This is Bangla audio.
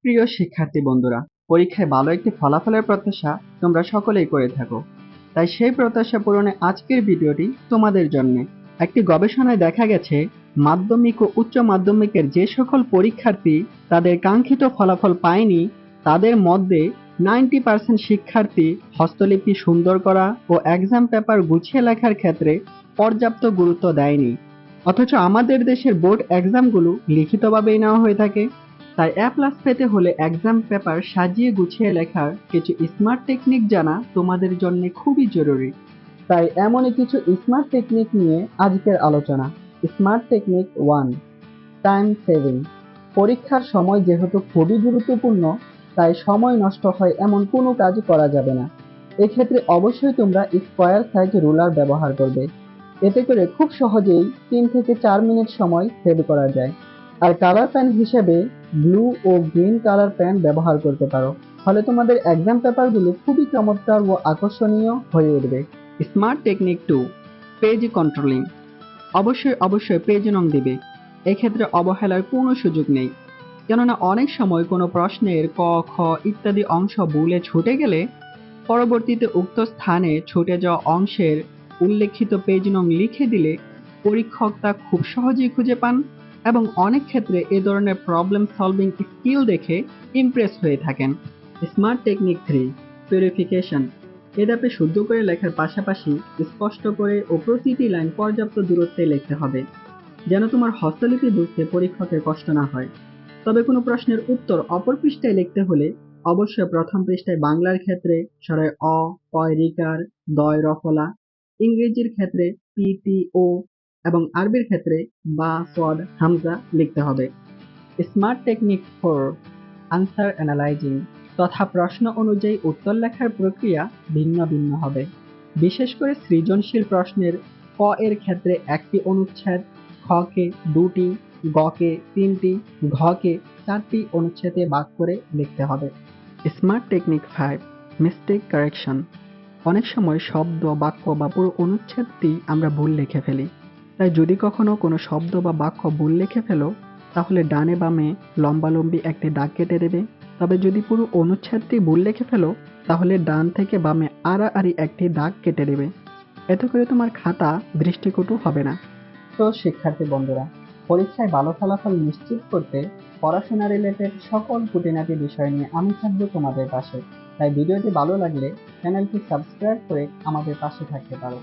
প্রিয় শিক্ষার্থী বন্ধুরা, পরীক্ষায় ভালো একটি ফলাফলের প্রত্যাশা তোমরা সকলেই করে থাকো। তাই সেই প্রত্যাশা পূরণে আজকের ভিডিওটি তোমাদের জন্য। একটি গবেষণায় দেখা গেছে, মাধ্যমিক ও উচ্চ মাধ্যমিকের যে সকল পরীক্ষার্থী তাদের কাঙ্ক্ষিত ফলাফল পায়নি, তাদের মধ্যে 90% শিক্ষার্থী হস্তলিপি সুন্দর করা ও এক্সাম পেপার গুছিয়ে লেখার ক্ষেত্রে পর্যাপ্ত গুরুত্ব দেয়নি। অথচ আমাদের দেশের বোর্ড এক্সামগুলো লিখিতভাবেই নেওয়া হয়ে থাকে। তাই এ প্লাস পেতে হলে এক্সাম পেপার সাজিয়ে গুছিয়ে লেখার কিছু স্মার্ট টেকনিক জানা তোমাদের জন্য খুবই জরুরি। তাই এমনই কিছু স্মার্ট টেকনিক নিয়ে আজকের আলোচনা। Smart technique 1, time saving. পরীক্ষার সময় যেহেতু খুবই গুরুত্বপূর্ণ, তাই সময় নষ্ট হয় এমন কোনো কাজ করা যাবে না। এক্ষেত্রে অবশ্যই তোমরা স্কোয়ার সাইজ রুলার ব্যবহার করবে। এতে করে খুব সহজেই 3 থেকে 4 মিনিট সময় সেভ করা যায়। আর কালার পেন হিসেবে ব্লু ও গ্রিন কালার পেন ব্যবহার করতে পারো। ফলে তোমাদের এক্সাম পেপারগুলো খুবই চমৎকার ও আকর্ষণীয় হয়ে উঠবে। Smart technique 2, page controlling. অবশ্যই পেজ নং দিবে। এক্ষেত্রে অবহেলার কোনো সুযোগ নেই। কেননা অনেক সময় কোনো প্রশ্নের ক, খ ইত্যাদি অংশ ভুলে ছুটে গেলে পরবর্তীতে উক্ত স্থানে ছুটে যাওয়া অংশের উল্লেখিত পেজ নং লিখে দিলে পরীক্ষক তা খুব সহজেই খুঁজে পান এবং অনেক ক্ষেত্রে এ ধরনের প্রবলেম সলভিং স্কিল দেখে ইমপ্রেস হয়ে থাকেন। Smart technique 3, purification. এ ধাপে শুদ্ধ করে লেখার পাশাপাশি স্পষ্ট করে ও প্রতিটি লাইন পর্যাপ্ত দূরত্বে লিখতে হবে, যেন তোমার হস্তলিপি বুঝতে পরীক্ষকের কষ্ট না হয়। তবে কোনো প্রশ্নের উত্তর অপর পৃষ্ঠায় লিখতে হলে অবশ্যই প্রথম পৃষ্ঠায় বাংলার ক্ষেত্রে সরাই অ, পয় রিকার, দয় রফলা, ইংরেজির ক্ষেত্রে পি টি ও এবং আরবির ক্ষেত্রে বা সদ হামজা লিখতে হবে। Smart technique 4, answer analysing. তথা প্রশ্ন অনুযায়ী উত্তর লেখার প্রক্রিয়া ভিন্ন ভিন্ন হবে। বিশেষ করে সৃজনশীল প্রশ্নের ক এর ক্ষেত্রে একটি অনুচ্ছেদ, খ কে 2টি, গ কে 3টি, ঘ কে 4টি অনুচ্ছেদে ভাগ করে লিখতে হবে। Smart technique 5, mistake correction. অনেক সময় শব্দ, বাক্য বা পুরো অনুচ্ছেদটি আমরা ভুল লিখে ফেলি। তাই যদি কখনো কোনো শব্দ বা বাক্য ভুল লিখে ফেলো, তাহলে ডানে বামে লম্বালম্বি একটি দাগ কেটে দেবে। তবে যদি পুরো অনুচ্ছেদটি ভুল লিখে ফেলো, তাহলে ডান থেকে বামে আড়াআড়ি একটি দাগ কেটে দেবে। এতে করে তোমার খাতা দৃষ্টিকটু হবে না। তো শিক্ষার্থী বন্ধুরা, পরীক্ষায় ভালো ফলাফল নিশ্চিত করতে পড়াশোনা রিলেটেড সকল খুঁটিনাটি বিষয় নিয়ে আমি থাকবো তোমাদের পাশে। তাই ভিডিওটি ভালো লাগলে চ্যানেলটি সাবস্ক্রাইব করে আমাদের পাশে থাকতে পারো।